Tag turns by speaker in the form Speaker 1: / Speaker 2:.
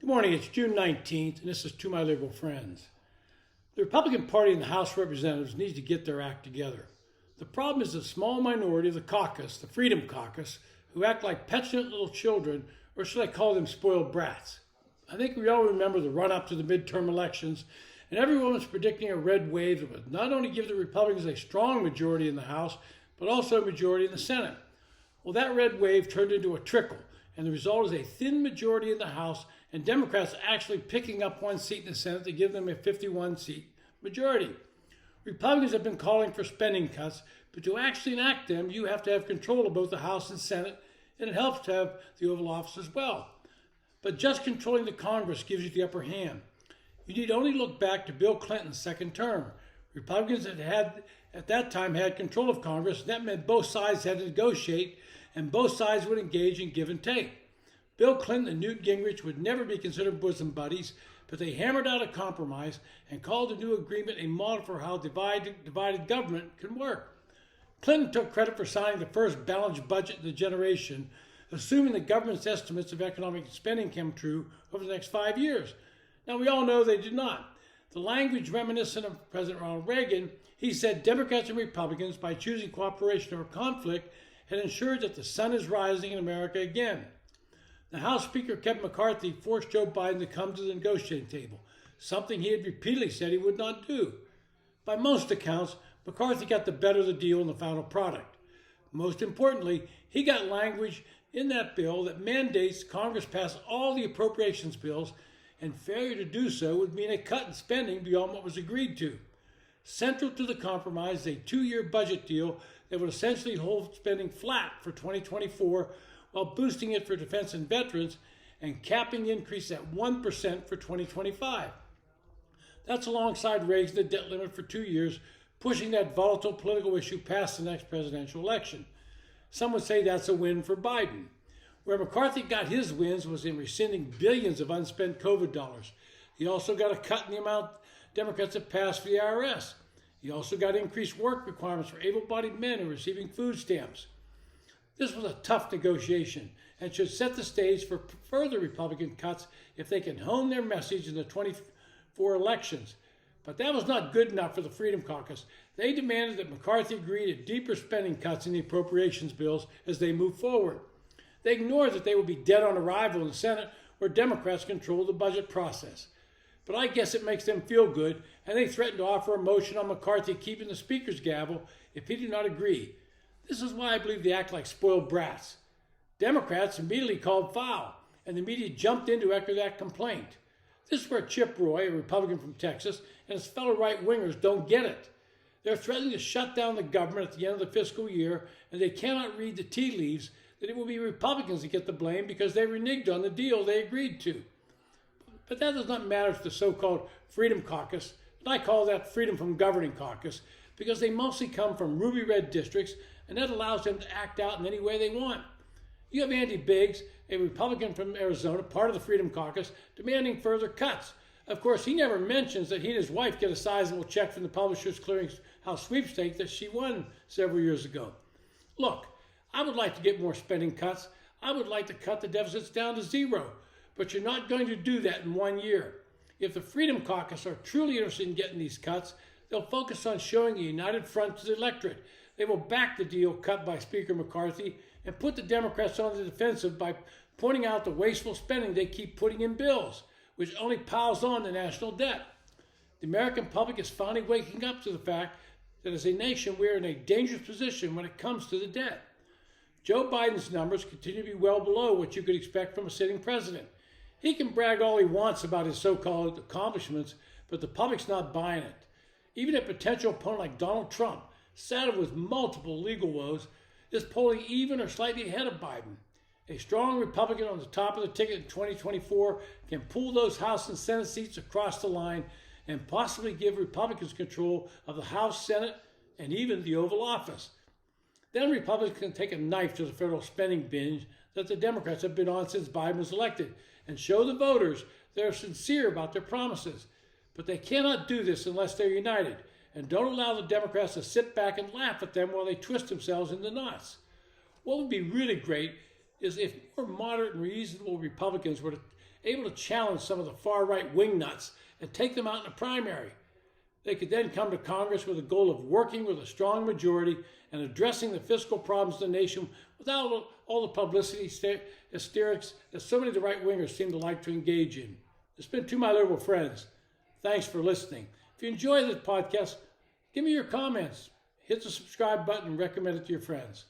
Speaker 1: Good morning, it's June 19th, and this is To My Liberal Friends. The Republican Party in the House of Representatives needs to get their act together. The problem is the small minority of the caucus, the Freedom Caucus, who act like petulant little children, or should I call them spoiled brats. I think we all remember the run-up to the midterm elections, and everyone was predicting a red wave that would not only give the Republicans a strong majority in the House, but also a majority in the Senate. Well, that red wave turned into a trickle, and the result is a thin majority in the House and Democrats actually picking up one seat in the Senate to give them a 51-seat majority. Republicans have been calling for spending cuts, but to actually enact them, you have to have control of both the House and Senate, and it helps to have the Oval Office as well. But just controlling the Congress gives you the upper hand. You need only look back to Bill Clinton's second term. Republicans had at that time had control of Congress, and that meant both sides had to negotiate, and both sides would engage in give and take. Bill Clinton and Newt Gingrich would never be considered bosom buddies, but they hammered out a compromise and called the new agreement a model for how divided government can work. Clinton took credit for signing the first balanced budget in the generation, assuming the government's estimates of economic spending came true over the next 5 years. Now, we all know they did not. The language reminiscent of President Ronald Reagan, he said Democrats and Republicans, by choosing cooperation over conflict, had ensured that the sun is rising in America again. The House Speaker, Kevin McCarthy, forced Joe Biden to come to the negotiating table, something he had repeatedly said he would not do. By most accounts, McCarthy got the better of the deal in the final product. Most importantly, he got language in that bill that mandates Congress pass all the appropriations bills, and failure to do so would mean a cut in spending beyond what was agreed to. Central to the compromise is a 2-year budget deal that would essentially hold spending flat for 2024 while boosting it for defense and veterans and capping the increase at 1% for 2025. That's alongside raising the debt limit for 2 years, pushing that volatile political issue past the next presidential election. Some would say that's a win for Biden. Where McCarthy got his wins was in rescinding billions of unspent COVID dollars. He also got a cut in the amount Democrats have passed for the IRS. He also got increased work requirements for able-bodied men who are receiving food stamps. This was a tough negotiation and should set the stage for further Republican cuts if they can hone their message in the 24 elections. But that was not good enough for the Freedom Caucus. They demanded that McCarthy agree to deeper spending cuts in the appropriations bills as they move forward. They ignored that they would be dead on arrival in the Senate, where Democrats control the budget process. But I guess it makes them feel good, and they threatened to offer a motion on McCarthy keeping the Speaker's gavel if he did not agree. This is why I believe they act like spoiled brats. Democrats immediately called foul, and the media jumped in to echo that complaint. This is where Chip Roy, a Republican from Texas, and his fellow right-wingers don't get it. They're threatening to shut down the government at the end of the fiscal year, and they cannot read the tea leaves that it will be Republicans that get the blame because they reneged on the deal they agreed to. But that does not matter to the so-called Freedom Caucus, and I call that Freedom from Governing Caucus, because they mostly come from ruby red districts, and that allows them to act out in any way they want. You have Andy Biggs, a Republican from Arizona, part of the Freedom Caucus, demanding further cuts. Of course, he never mentions that he and his wife get a sizable check from the Publishers Clearinghouse sweepstakes that she won several years ago. Look, I would like to get more spending cuts. I would like to cut the deficits down to zero, but you're not going to do that in 1 year. If the Freedom Caucus are truly interested in getting these cuts, they'll focus on showing a united front to the electorate. They will back the deal cut by Speaker McCarthy and put the Democrats on the defensive by pointing out the wasteful spending they keep putting in bills, which only piles on the national debt. The American public is finally waking up to the fact that as a nation we are in a dangerous position when it comes to the debt. Joe Biden's numbers continue to be well below what you could expect from a sitting president. He can brag all he wants about his so-called accomplishments, but the public's not buying it. Even a potential opponent like Donald Trump, saddled with multiple legal woes, is polling even or slightly ahead of Biden. A strong Republican on the top of the ticket in 2024 can pull those House and Senate seats across the line and possibly give Republicans control of the House, Senate, and even the Oval Office. Then Republicans can take a knife to the federal spending binge that the Democrats have been on since Biden was elected and show the voters they're sincere about their promises. But they cannot do this unless they're united, and don't allow the Democrats to sit back and laugh at them while they twist themselves into knots. What would be really great is if more moderate and reasonable Republicans were to able to challenge some of the far-right wingnuts and take them out in a primary. They could then come to Congress with a goal of working with a strong majority and addressing the fiscal problems of the nation without all the publicity hysterics that so many of the right-wingers seem to like to engage in. It's been To My Liberal Friends. Thanks for listening. If you enjoy this podcast, give me your comments. Hit the subscribe button and recommend it to your friends.